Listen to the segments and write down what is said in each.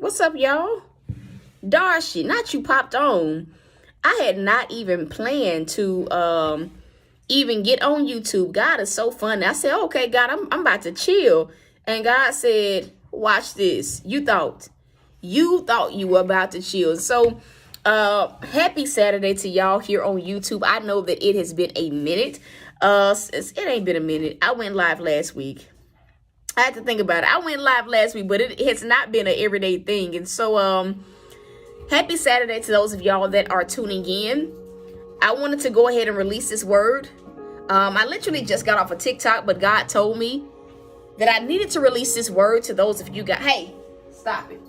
What's up, y'all? Darcy, not you popped on. I had not even planned to even get on YouTube. God is so funny. I said, okay, God, I'm about to chill. And God said, watch this. You thought you were about to chill. So happy Saturday to y'all here on YouTube. I know that it has been a minute. It ain't been a minute. I went live last week. I had to think about it. I went live last week, but it has not been an everyday thing. And so happy Saturday to those of y'all that are tuning in. I wanted to go ahead and release this word. I literally just got off of TikTok, but God told me that I needed to release this word to those of you guys. Hey, stop it.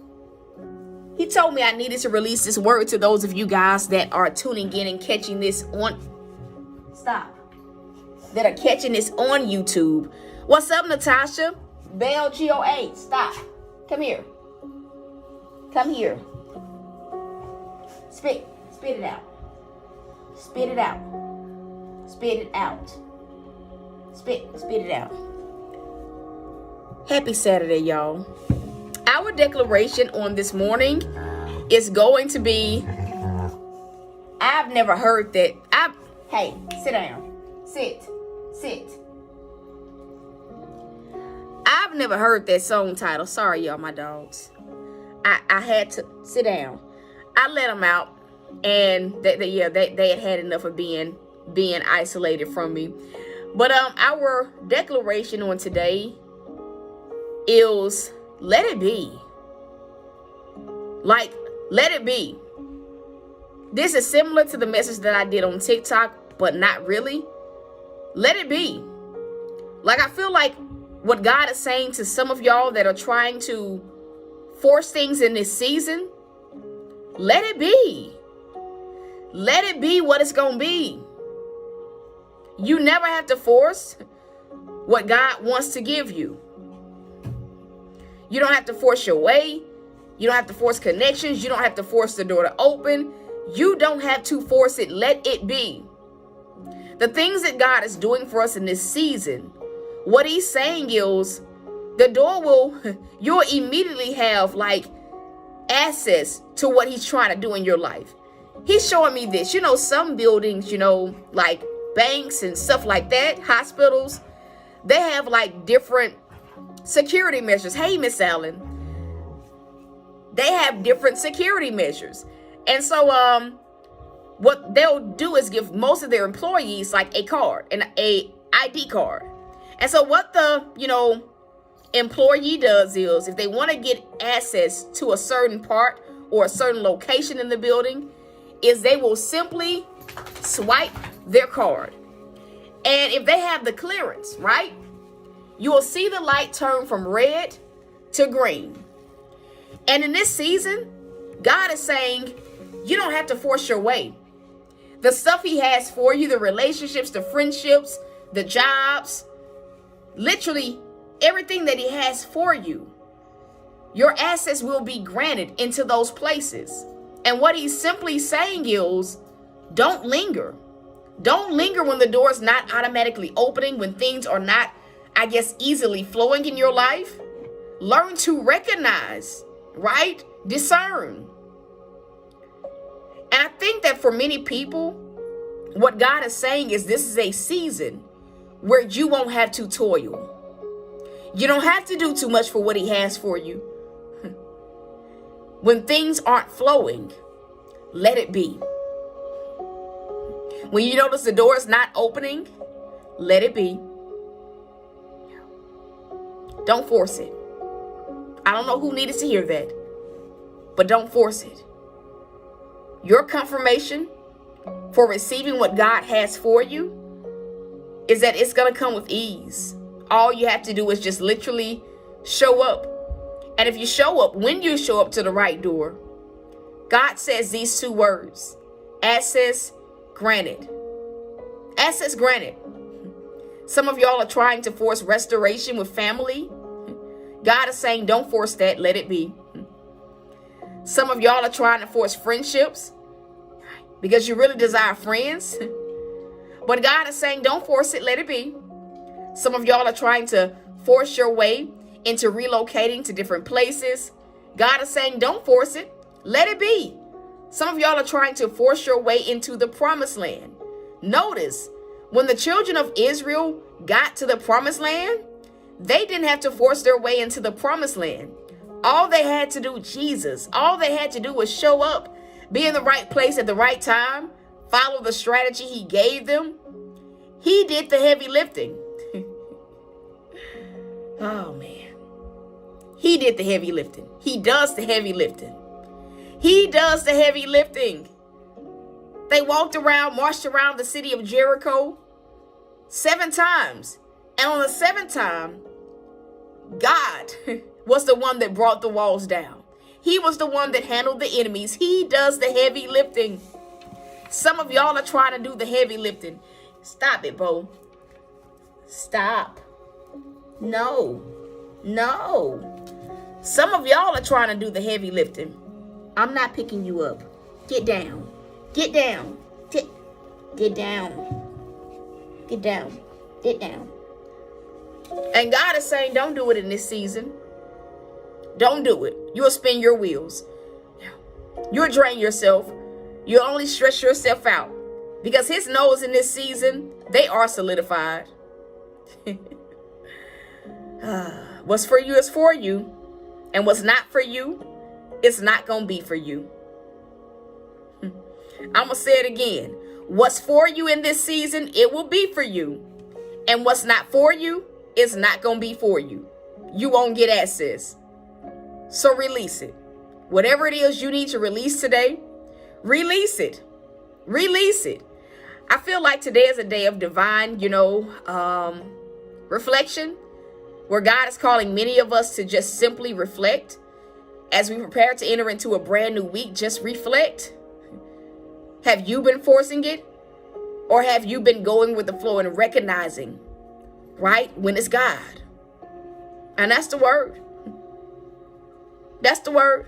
He told me I needed to release this word to those of you guys that are tuning in and catching this on. Stop. That are catching this on YouTube. What's up, Natasha? Bell GOA. Stop. Come here. Come here. Spit it out. Spit it out. Spit it out. Spit it out. Happy Saturday, y'all. Our declaration on this morning is going to be, I've never heard that. Hey, sit down. Sit. I've never heard that song title. Sorry, y'all, my dogs. I had to sit down. I let them out, and they had enough of being isolated from me. But our declaration on today is let it be. Like, let it be. This is similar to the message that I did on TikTok, but not really. Let it be. Like, I feel like what God is saying to some of y'all that are trying to force things in this season, let it be. Let it be what it's going to be. You never have to force what God wants to give you. You don't have to force your way. You don't have to force connections. You don't have to force the door to open. You don't have to force it. Let it be. The things that God is doing for us in this season, what he's saying is the door you'll immediately have like access to what he's trying to do in your life. He's showing me this. Some buildings, like banks and stuff like that, hospitals, they have like different security measures. Hey, Miss Allen. They have different security measures. And so what they'll do is give most of their employees like a card, an ID card. And so what the, employee does is if they want to get access to a certain part or a certain location in the building, is they will simply swipe their card. And if they have the clearance, right, you will see the light turn from red to green. And in this season, God is saying, you don't have to force your way. The stuff he has for you, the relationships, the friendships, the jobs, literally everything that he has for you, your access will be granted into those places. And what he's simply saying is, don't linger. Don't linger when the door is not automatically opening, when things are not, easily flowing in your life. Learn to recognize, right? Discern. And I think that for many people, what God is saying is this is a season where you won't have to toil. You don't have to do too much for what he has for you. When things aren't flowing, let it be. When you notice the door is not opening, let it be. Don't force it. I don't know who needed to hear that, but don't force it. Your confirmation for receiving what God has for you is that it's going to come with ease. All you have to do is just literally show up. And if you show up, when you show up to the right door, God says these two words: access granted. Access granted. Some of y'all are trying to force restoration with family. God is saying, don't force that. Let it be. Some of y'all are trying to force friendships because you really desire friends. But God is saying, don't force it. Let it be. Some of y'all are trying to force your way into relocating to different places. God is saying, don't force it. Let it be. Some of y'all are trying to force your way into the promised land. Notice, when the children of Israel got to the promised land, they didn't have to force their way into the promised land. All they had to do, all they had to do was show up, be in the right place at the right time, follow the strategy he gave them. He did the heavy lifting. Oh, man. He did the heavy lifting. He does the heavy lifting. He does the heavy lifting. They marched around the city of Jericho 7 times. And on the 7th time, God was the one that brought the walls down. He was the one that handled the enemies. He does the heavy lifting. Some of y'all are trying to do the heavy lifting. Stop it, Bo. Stop. No. Some of y'all are trying to do the heavy lifting. I'm not picking you up. Get down. Get down. Get down. Get down. Get down. And God is saying, don't do it in this season. Don't do it. You'll spin your wheels. You'll drain yourself. You'll only stress yourself out. Because his no's in this season, they are solidified. What's for you is for you. And what's not for you, it's not going to be for you. I'm going to say it again. What's for you in this season, it will be for you. And what's not for you, it's not going to be for you. You won't get access. So release it. Whatever it is you need to release today, release it. Release it. I feel like today is a day of divine, reflection, where God is calling many of us to just simply reflect. As we prepare to enter into a brand new week, just reflect. Have you been forcing it? Or have you been going with the flow and recognizing, right, when it's God? And that's the word. That's the word.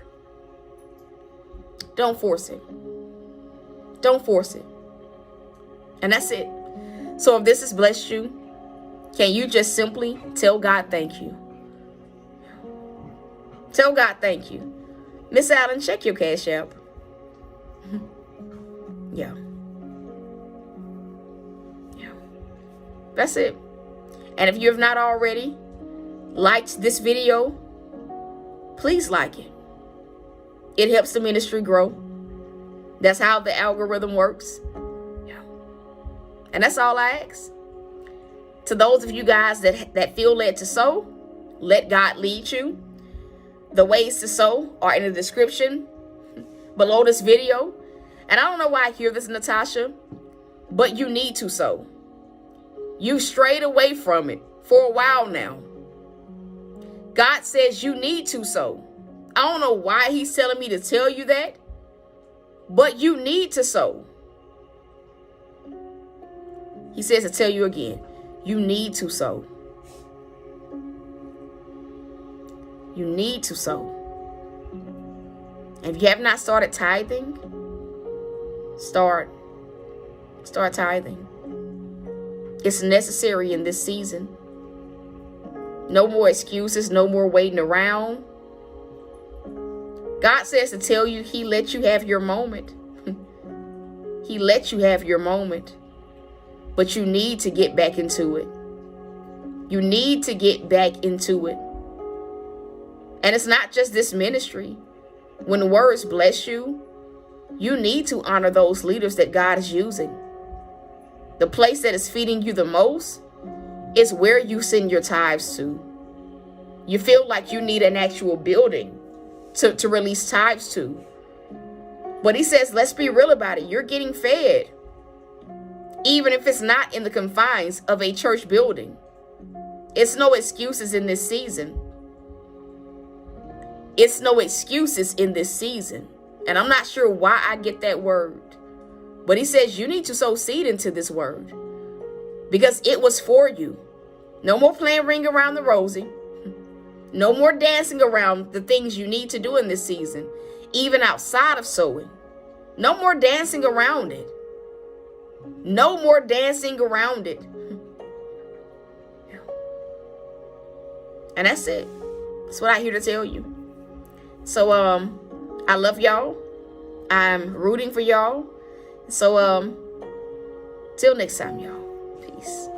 Don't force it. Don't force it. And that's it. So if this has blessed you, can you just simply tell God thank you? Tell God thank you. Miss Allen, check your Cash App. Yeah. That's it. And if you have not already liked this video, please like it. It helps the ministry grow. That's how the algorithm works. Yeah. And that's all I ask. To those of you guys that feel led to sow, let God lead you. The ways to sow are in the description below this video. And I don't know why I hear this, Natasha, but you need to sow. You strayed away from it for a while now. God says you need to sow. I don't know why he's telling me to tell you that, but you need to sow. He says to tell you again, you need to sow. You need to sow. And if you have not started tithing, start tithing. It's necessary in this season. No more excuses, no more waiting around. God says to tell you he let you have your moment. He let you have your moment. But you need to get back into it. You need to get back into it. And it's not just this ministry. When words bless you, you need to honor those leaders that God is using. The place that is feeding you the most is where you send your tithes to. You feel like you need an actual building to release tithes to. But he says, let's be real about it. You're getting fed. Even if it's not in the confines of a church building. It's no excuses in this season. It's no excuses in this season. And I'm not sure why I get that word. But he says you need to sow seed into this word. Because it was for you. No more playing ring around the rosy. No more dancing around the things you need to do in this season. Even outside of sowing. No more dancing around it. No more dancing around it. And that's it. That's what I'm here to tell you. So I love y'all. I'm rooting for y'all. So till next time, y'all. Peace.